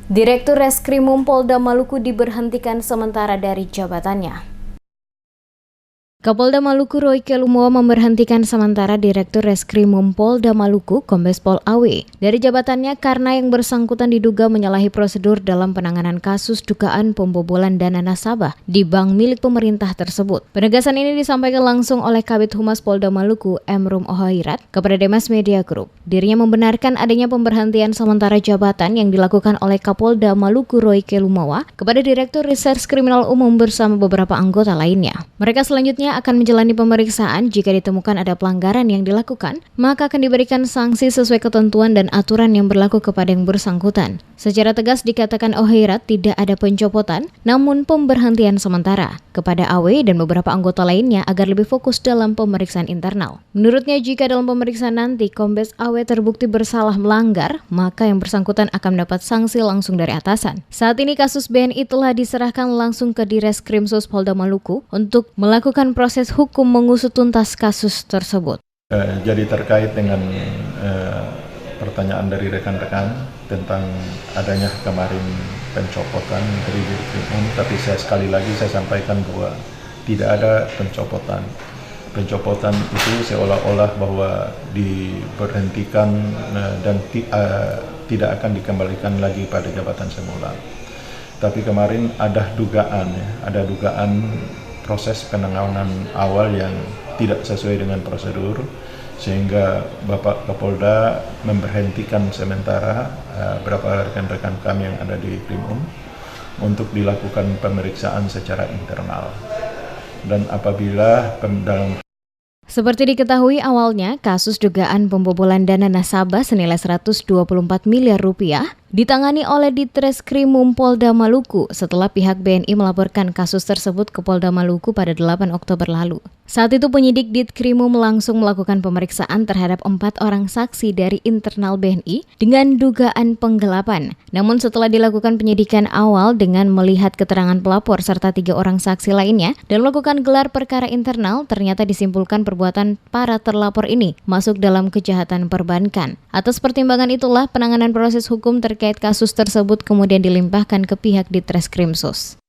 Direktur Reskrimum Polda Maluku diberhentikan sementara dari jabatannya. Kapolda Maluku Royke Lumowa memberhentikan sementara Direktur Reskrimum Polda Maluku Kombes Pol AW dari jabatannya karena yang bersangkutan diduga menyalahi prosedur dalam penanganan kasus dugaan pembobolan dana nasabah di bank milik pemerintah tersebut. Penegasan ini disampaikan langsung oleh Kabid Humas Polda Maluku Emrum Ohairat kepada Demas Media Group. Dirinya membenarkan adanya pemberhentian sementara jabatan yang dilakukan oleh Kapolda Maluku Royke Lumowa kepada Direktur Reserse Kriminal Umum bersama beberapa anggota lainnya. Mereka selanjutnya akan menjalani pemeriksaan. Jika ditemukan ada pelanggaran yang dilakukan, maka akan diberikan sanksi sesuai ketentuan dan aturan yang berlaku kepada yang bersangkutan. Secara tegas dikatakan Ohairat tidak ada pencopotan, namun pemberhentian sementara kepada AW dan beberapa anggota lainnya agar lebih fokus dalam pemeriksaan internal. Menurutnya, jika dalam pemeriksaan nanti Kombes AW terbukti bersalah melanggar, maka yang bersangkutan akan mendapat sanksi langsung dari atasan. Saat ini kasus BNI telah diserahkan langsung ke Direskrimsus Polda Maluku untuk melakukan proses hukum mengusut tuntas kasus tersebut. Jadi terkait dengan pertanyaan dari rekan-rekan tentang adanya kemarin pencopotan dari Dirkrimum, tapi sekali lagi saya sampaikan bahwa tidak ada pencopotan. Pencopotan itu seolah-olah bahwa diberhentikan dan tidak akan dikembalikan lagi pada jabatan semula. Tapi kemarin ada dugaan proses penanganan awal yang tidak sesuai dengan prosedur, sehingga Bapak Kapolda memberhentikan sementara beberapa rekan-rekan kami yang ada di Krimum untuk dilakukan pemeriksaan secara internal. Dan apabila dalam Seperti diketahui awalnya, kasus dugaan pembobolan dana nasabah senilai 124 miliar rupiah ditangani oleh Ditreskrimum Polda Maluku setelah pihak BNI melaporkan kasus tersebut ke Polda Maluku pada 8 Oktober lalu. Saat itu penyidik Ditkrimum langsung melakukan pemeriksaan terhadap 4 orang saksi dari internal BNI dengan dugaan penggelapan. Namun setelah dilakukan penyidikan awal dengan melihat keterangan pelapor serta 3 orang saksi lainnya dan melakukan gelar perkara internal, ternyata disimpulkan perbuatan para terlapor ini masuk dalam kejahatan perbankan. Atas pertimbangan itulah penanganan proses hukum terkait kasus tersebut kemudian dilimpahkan ke pihak Ditreskrimsus.